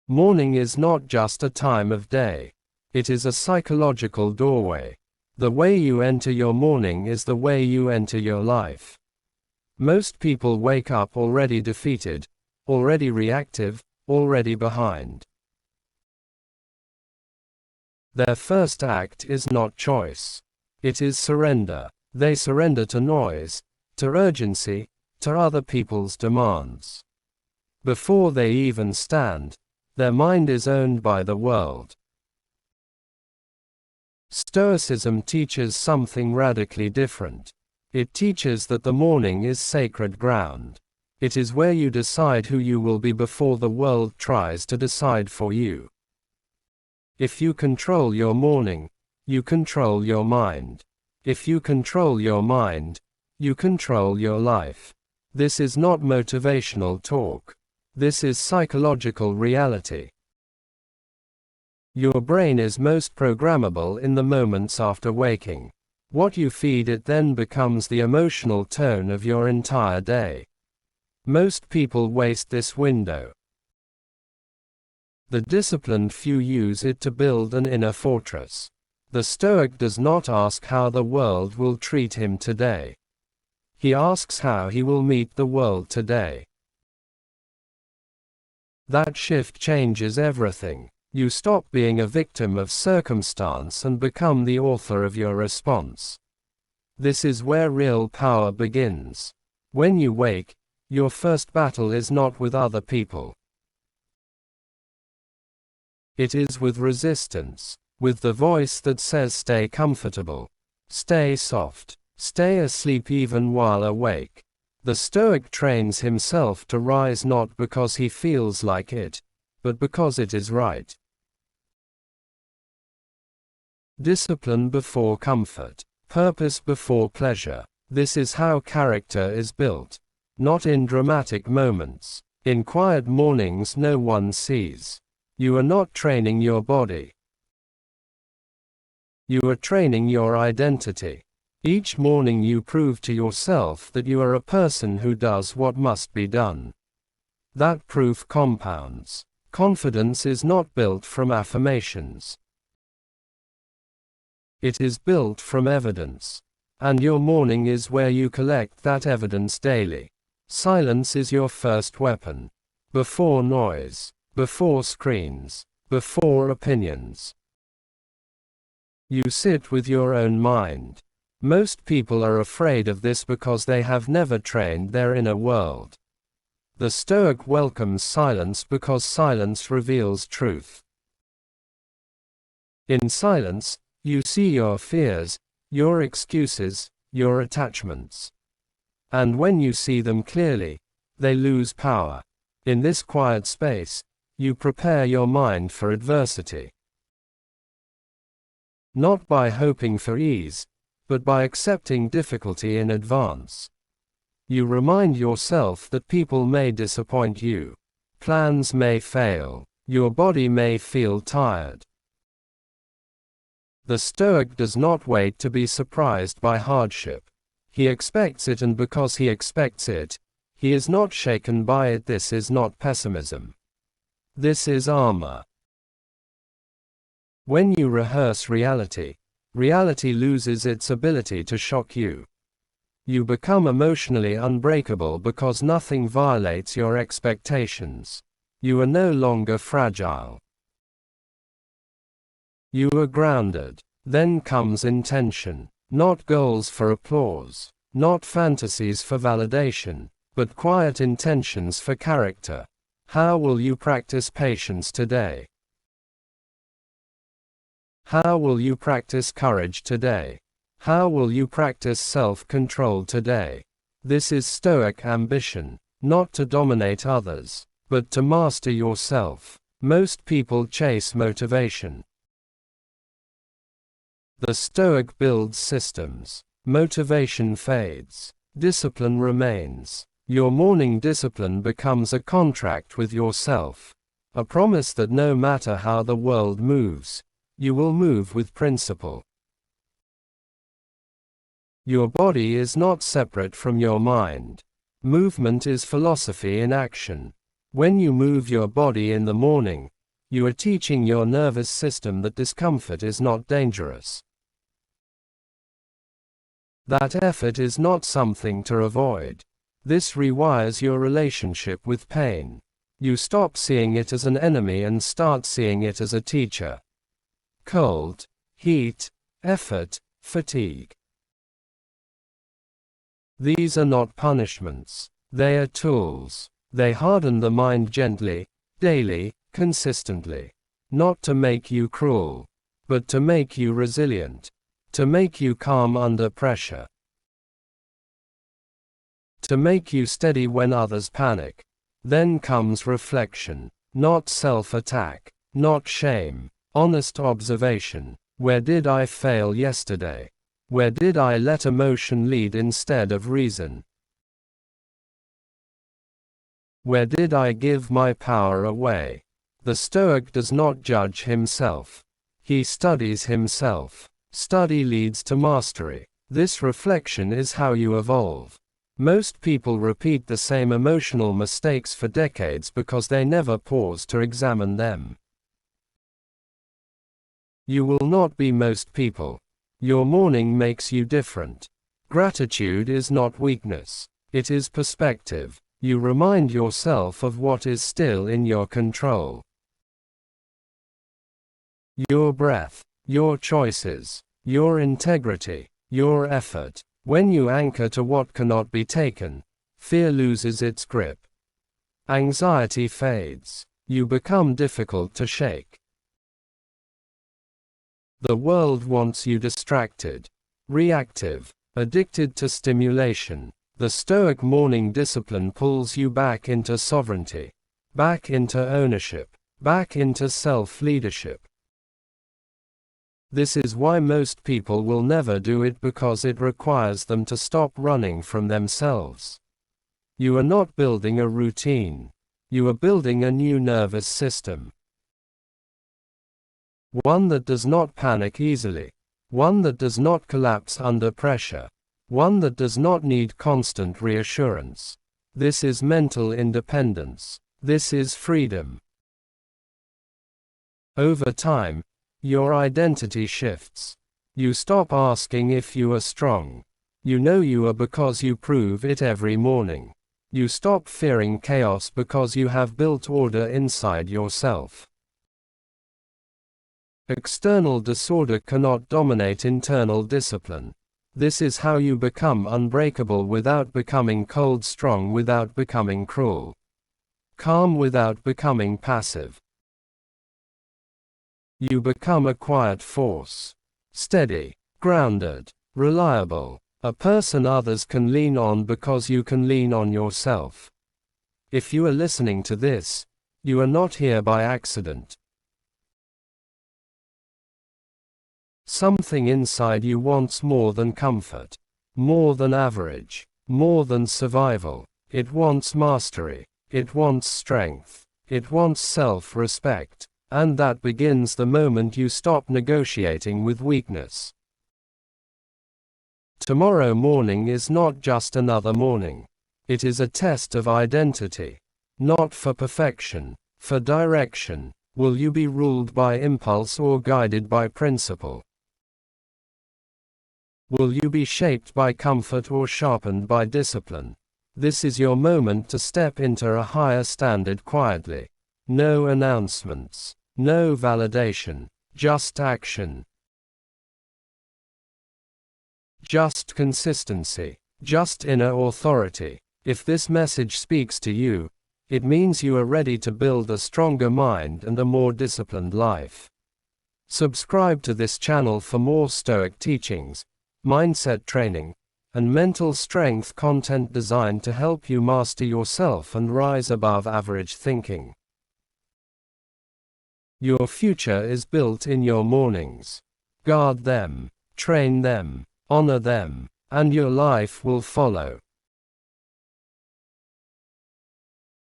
Morning is not just a time of day. It is a psychological doorway. The way you enter your morning is the way you enter your life. Most people wake up already defeated, already reactive, already behind. Their first act is not choice. It is surrender. They surrender to noise, to urgency, to other people's demands. Before they even stand, their mind is owned by the world. Stoicism teaches something radically different. It teaches that the morning is sacred ground. It is where you decide who you will be before the world tries to decide for you. If you control your morning, you control your mind. If you control your mind, you control your life. This is not motivational talk. This is psychological reality. Your brain is most programmable in the moments after waking. What you feed it then becomes the emotional tone of your entire day. Most people waste this window. The disciplined few use it to build an inner fortress. The Stoic does not ask how the world will treat him today. He asks how he will meet the world today. That shift changes everything. You stop being a victim of circumstance and become the author of your response. This is where real power begins. When you wake, your first battle is not with other people. It is with resistance, with the voice that says stay comfortable, stay soft, stay asleep even while awake. The Stoic trains himself to rise not because he feels like it, but because it is right. Discipline before comfort, purpose before pleasure. This is how character is built. Not in dramatic moments. In quiet mornings no one sees. You are not training your body. You are training your identity. Each morning you prove to yourself that you are a person who does what must be done. That proof compounds. Confidence is not built from affirmations. It is built from evidence. And your morning is where you collect that evidence daily. Silence is your first weapon. Before noise, before screens, before opinions. You sit with your own mind. Most people are afraid of this because they have never trained their inner world. The Stoic welcomes silence because silence reveals truth. In silence, you see your fears, your excuses, your attachments. And when you see them clearly, they lose power. In this quiet space, you prepare your mind for adversity. Not by hoping for ease, but by accepting difficulty in advance. You remind yourself that people may disappoint you. Plans may fail. Your body may feel tired. The Stoic does not wait to be surprised by hardship. He expects it, and because he expects it, he is not shaken by it. This is not pessimism. This is armor. When you rehearse reality, reality loses its ability to shock you. You become emotionally unbreakable because nothing violates your expectations. You are no longer fragile. You are grounded. Then comes intention. Not goals for applause. Not fantasies for validation, but quiet intentions for character. How will you practice patience today? How will you practice courage today? How will you practice self-control today? This is Stoic ambition, not to dominate others, but to master yourself. Most people chase motivation. The Stoic builds systems. Motivation fades. Discipline remains. Your morning discipline becomes a contract with yourself. A promise that no matter how the world moves, you will move with principle. Your body is not separate from your mind. Movement is philosophy in action. When you move your body in the morning, You are teaching your nervous system that discomfort is not dangerous. That effort is not something to avoid. This rewires your relationship with pain. You stop seeing it as an enemy and start seeing it as a teacher. Cold, heat, effort, fatigue. These are not punishments. They are tools. They harden the mind gently, daily, consistently. Not to make you cruel, but to make you resilient. To make you calm under pressure. To make you steady when others panic. Then comes reflection. Not self-attack. Not shame. Honest observation. Where did I fail yesterday? Where did I let emotion lead instead of reason? Where did I give my power away? The Stoic does not judge himself. He studies himself. Study leads to mastery. This reflection is how you evolve. Most people repeat the same emotional mistakes for decades because they never pause to examine them. You will not be most people. Your morning makes you different. Gratitude is not weakness. It is perspective. You remind yourself of what is still in your control. Your breath, your choices, your integrity, your effort. When you anchor to what cannot be taken, fear loses its grip. Anxiety fades. You become difficult to shake. The world wants you distracted, reactive, addicted to stimulation. The Stoic morning discipline pulls you back into sovereignty, back into ownership, back into self-leadership. This is why most people will never do it, because it requires them to stop running from themselves. You are not building a routine. You are building a new nervous system. One that does not panic easily. One that does not collapse under pressure. One that does not need constant reassurance. This is mental independence. This is freedom. Over time, your identity shifts. You stop asking if you are strong. You know you are because you prove it every morning. You stop fearing chaos because you have built order inside yourself. External disorder cannot dominate internal discipline. This is how you become unbreakable without becoming cold, strong without becoming cruel, calm without becoming passive. You become a quiet force. Steady, grounded, reliable. A person others can lean on because you can lean on yourself. If you are listening to this, you are not here by accident. Something inside you wants more than comfort, more than average, more than survival. It wants mastery. It wants strength. It wants self-respect. And that begins the moment you stop negotiating with weakness. Tomorrow morning is not just another morning. It is a test of identity. Not for perfection, for direction. Will you be ruled by impulse or guided by principle? Will you be shaped by comfort or sharpened by discipline? This is your moment to step into a higher standard quietly. No announcements. No validation, just action. Just consistency, just inner authority. If this message speaks to you, it means you are ready to build a stronger mind and a more disciplined life. Subscribe to this channel for more Stoic teachings, mindset training, and mental strength content designed to help you master yourself and rise above average thinking. Your future is built in your mornings. Guard them, train them, honor them, and your life will follow.